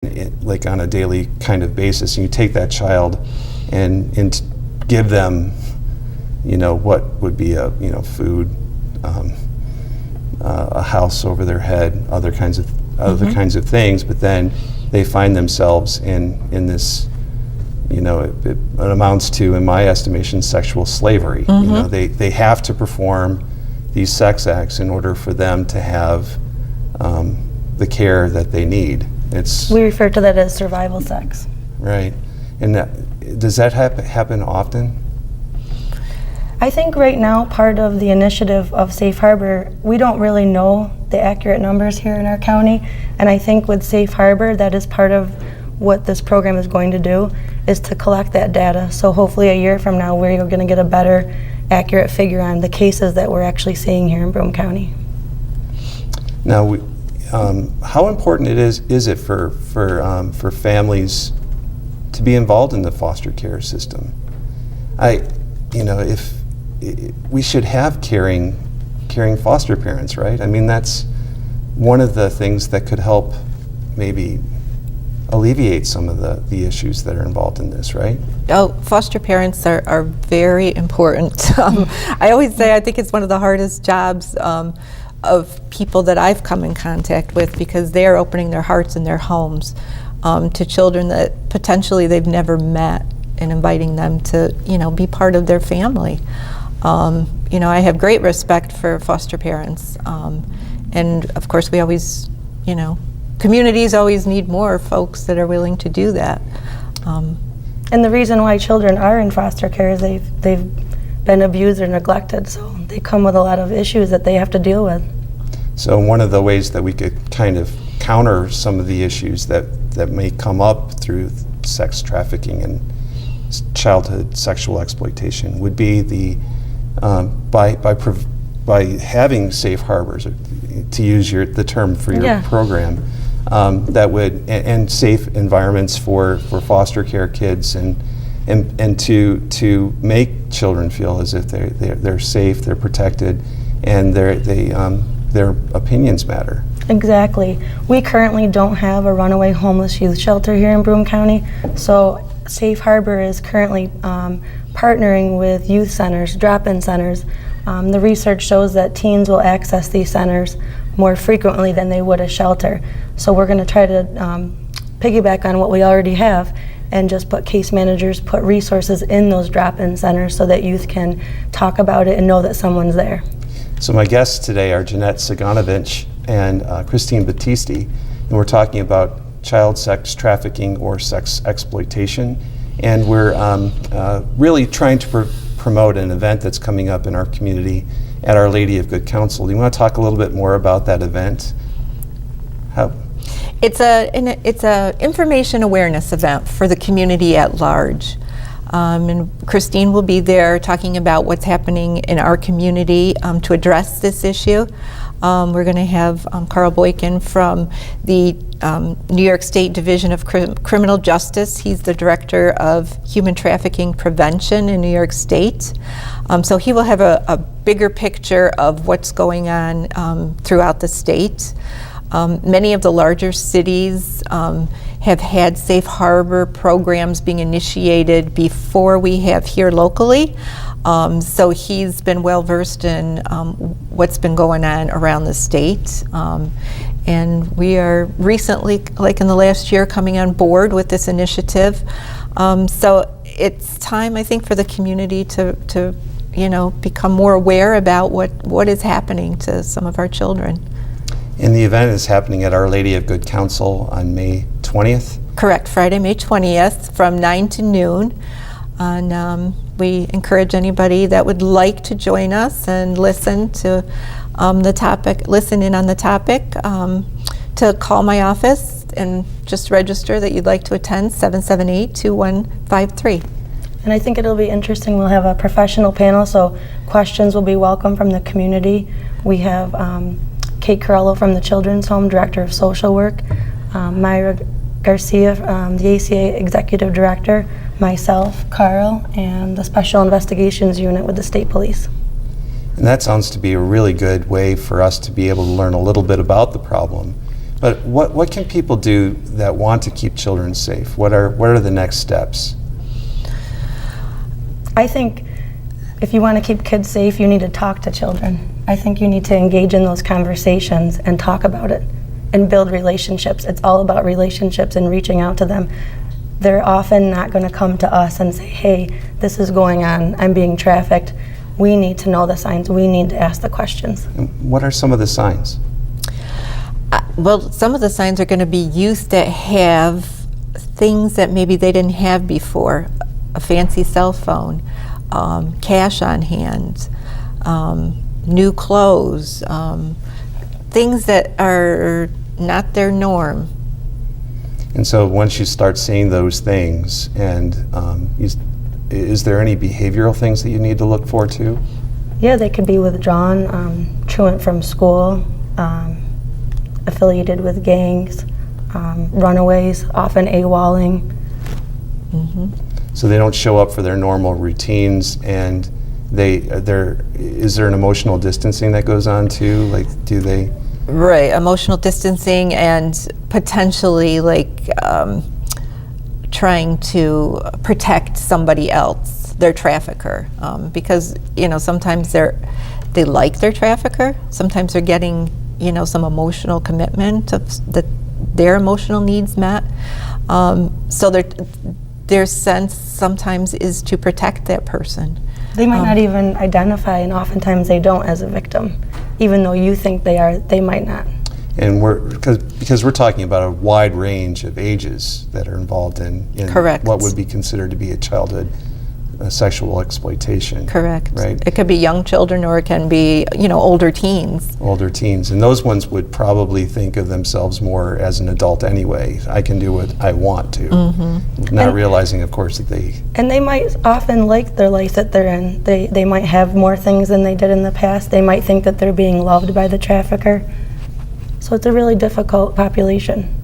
like on a daily kind of basis, and you take that child and give them, what would be a food, a house over their head, other kinds of things, but then they find themselves in this, it amounts to, in my estimation, sexual slavery. They have to perform these sex acts in order for them to have the care that they need. We refer to that as survival sex. Right. And does that happen often? I think right now part of the initiative of Safe Harbor, we don't really know the accurate numbers here in our county, and I think with Safe Harbor, that is part of what this program is going to do, is to collect that data. So hopefully a year from now we're going to get a better accurate figure on the cases that we're actually seeing here in Broome County. Now, how important is it for families to be involved in the foster care system? If we should have caring foster parents, right? I mean, that's one of the things that could help maybe alleviate some of the issues that are involved in this, right? Oh, foster parents are very important. I always say I think it's one of the hardest jobs of people that I've come in contact with, because they are opening their hearts and their homes to children that potentially they've never met, and inviting them to, be part of their family. I have great respect for foster parents, and of course we always, communities always need more folks that are willing to do that. And the reason why children are in foster care is they've been abused or neglected, so they come with a lot of issues that they have to deal with. So one of the ways that we could kind of counter some of the issues that may come up through sex trafficking and childhood sexual exploitation would be by having safe harbors, or to use the term for your program, that would, and safe environments for foster care kids, and to make children feel as if they're safe, they're protected, and their opinions matter. Exactly. We currently don't have a runaway homeless youth shelter here in Broome County, so Safe Harbor is currently partnering with youth centers, drop-in centers. The research shows that teens will access these centers more frequently than they would a shelter. So we're going to try to piggyback on what we already have and just put case managers, put resources in those drop-in centers so that youth can talk about it and know that someone's there. So my guests today are Janette Cyganovich and Christine Battisti, and we're talking about child sex trafficking or sex exploitation, and we're really trying to promote an event that's coming up in our community at Our Lady of Good Counsel. Do you want to talk a little bit more about that event? It's a information awareness event for the community at large. And Christine will be there talking about what's happening in our community to address this issue. We're going to have Carl Boykin from the New York State Division of Criminal Justice. He's the Director of Human Trafficking Prevention in New York State. So he will have a bigger picture of what's going on throughout the state. Many of the larger cities have had safe harbor programs being initiated before we have here locally. So he's been well versed in what's been going on around the state. And we are recently, like in the last year, coming on board with this initiative. So it's time, I think, for the community to become more aware about what is happening to some of our children. And the event is happening at Our Lady of Good Counsel on May 20th? Correct, Friday, May 20th from 9 to noon. And we encourage anybody that would like to join us and listen to the topic, listen in on the topic, to call my office and just register that you'd like to attend, 778-2153. And I think it'll be interesting. We'll have a professional panel, so questions will be welcome from the community. We have Kate Corello from the Children's Home, Director of Social Work, Myra Garcia, the ACA Executive Director, myself, Carl, and the Special Investigations Unit with the State Police. And that sounds to be a really good way for us to be able to learn a little bit about the problem, But what can people do that want to keep children safe? What are the next steps? I think if you want to keep kids safe, you need to talk to children. I think you need to engage in those conversations and talk about it and build relationships. It's all about relationships and reaching out to them. They're often not going to come to us and say, hey, this is going on, I'm being trafficked. We need to know the signs, we need to ask the questions. And what are some of the signs? Well, some of the signs are going to be youth that have things that maybe they didn't have before. A fancy cell phone, cash on hand, new clothes, things that are not their norm. And so once you start seeing those things, and is there any behavioral things that you need to look for too? Yeah, they could be withdrawn, truant from school, affiliated with gangs, runaways, often AWOLing. Mm-hmm. So they don't show up for their normal routines, and is there an emotional distancing that goes on too? Like, do they? Right, emotional distancing and potentially trying to protect somebody else, their trafficker, because sometimes they like their trafficker. Sometimes they're getting some emotional commitment of their emotional needs met. So their sense sometimes is to protect that person. They might not even identify, and oftentimes they don't, as a victim. Even though you think they are, they might not. And because we're talking about a wide range of ages that are involved in Correct. What would be considered to be a childhood sexual exploitation. Correct. Right. It could be young children, or it can be older teens. Older teens, and those ones would probably think of themselves more as an adult anyway. I can do what I want to, not realizing, of course, that they. And they might often like their life that they're in. They might have more things than they did in the past. They might think that they're being loved by the trafficker. So it's a really difficult population.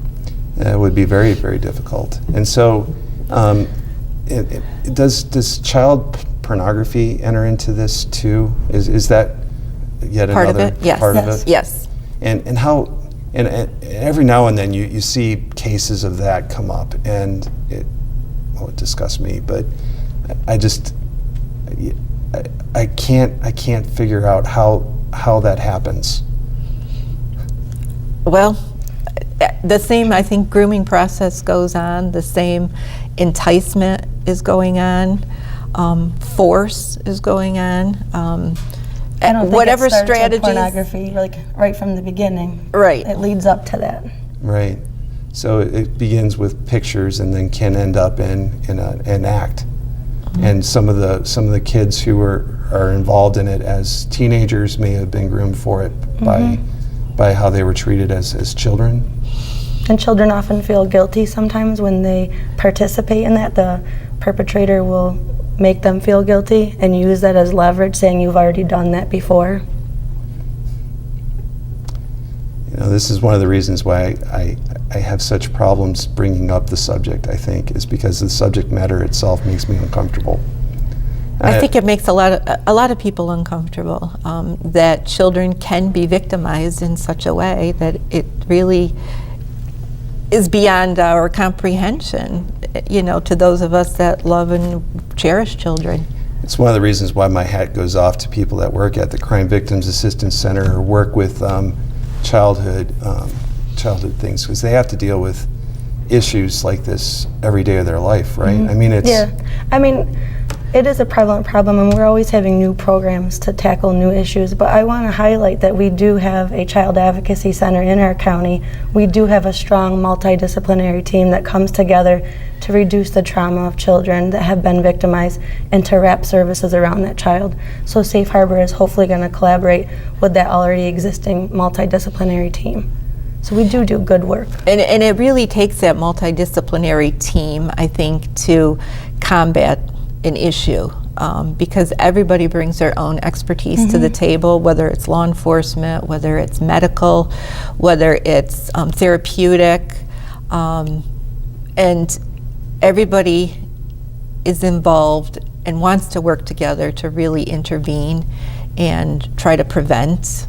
It would be very, very difficult. And so, does child pornography enter into this too? Is that yet Part another of it? Yes. part Yes. of it? Yes. And how? And every now and then you see cases of that come up, and it disgusts me. But I can't figure out how that happens. Well, the same, I think, grooming process goes on. The same enticement is going on. Force is going on. I don't think whatever it starts with strategies. pornography, right from the beginning. Right. It leads up to that. Right. So it begins with pictures and then can end up in an act. And some of the kids who are involved in it as teenagers may have been groomed for it by how they were treated as children. And children often feel guilty sometimes when they participate in that. The perpetrator will make them feel guilty and use that as leverage, saying you've already done that before. This is one of the reasons why I have such problems bringing up the subject, I think, is because the subject matter itself makes me uncomfortable. I think it makes a lot of people uncomfortable, that children can be victimized in such a way that it really is beyond our comprehension, to those of us that love and cherish children. It's one of the reasons why my hat goes off to people that work at the Crime Victims Assistance Center or work with childhood things, because they have to deal with issues like this every day of their life, right? I mean, it's... Yeah. I mean, it is a prevalent problem, and we're always having new programs to tackle new issues, but I want to highlight that we do have a child advocacy center in our county. We do have a strong multidisciplinary team that comes together to reduce the trauma of children that have been victimized and to wrap services around that child. So Safe Harbor is hopefully going to collaborate with that already existing multidisciplinary team. So we do good work. And it really takes that multidisciplinary team, I think, to combat an issue, because everybody brings their own expertise to the table, whether it's law enforcement, whether it's medical, whether it's therapeutic, and everybody is involved and wants to work together to really intervene and try to prevent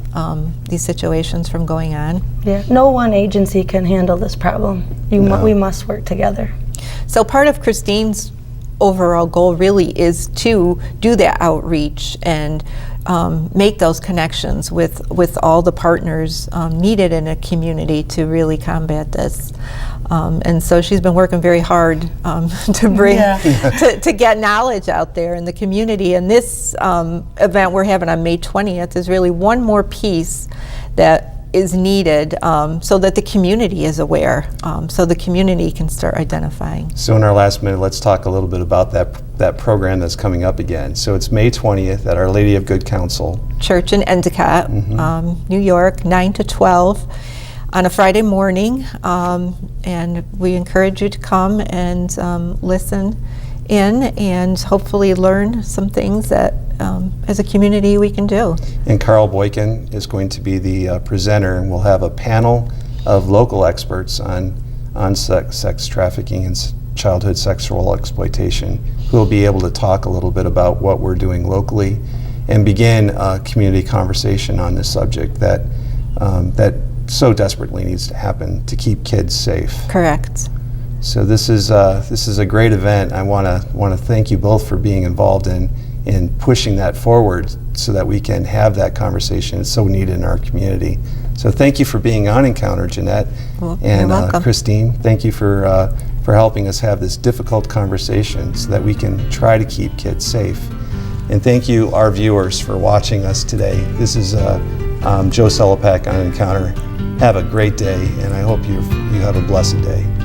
these situations from going on. Yeah, no one agency can handle this problem. No. We must work together. So part of Christine's overall goal really is to do that outreach and make those connections with all the partners needed in a community to really combat this. And so she's been working very hard to bring, to get knowledge out there in the community. And this event we're having on May 20th is really one more piece that is needed so that the community is aware, so the community can start identifying. So in our last minute, let's talk a little bit about that program that's coming up again. So it's May 20th at Our Lady of Good Counsel Church in Endicott, New York, 9 to 12 on a Friday morning. And we encourage you to come and listen in and hopefully learn some things that as a community we can do. And Carl Boykin is going to be the presenter, and we'll have a panel of local experts on sex trafficking and childhood sexual exploitation, who will be able to talk a little bit about what we're doing locally and begin a community conversation on this subject that so desperately needs to happen to keep kids safe. Correct. So this is a great event. I want to thank you both for being involved in pushing that forward so that we can have that conversation. It's so needed in our community. So thank you for being on Encounter, Janette. Well, and you're welcome. Christine, thank you for helping us have this difficult conversation so that we can try to keep kids safe. And thank you, our viewers, for watching us today. This is Joe Sellepack on Encounter. Have a great day, and I hope you have a blessed day.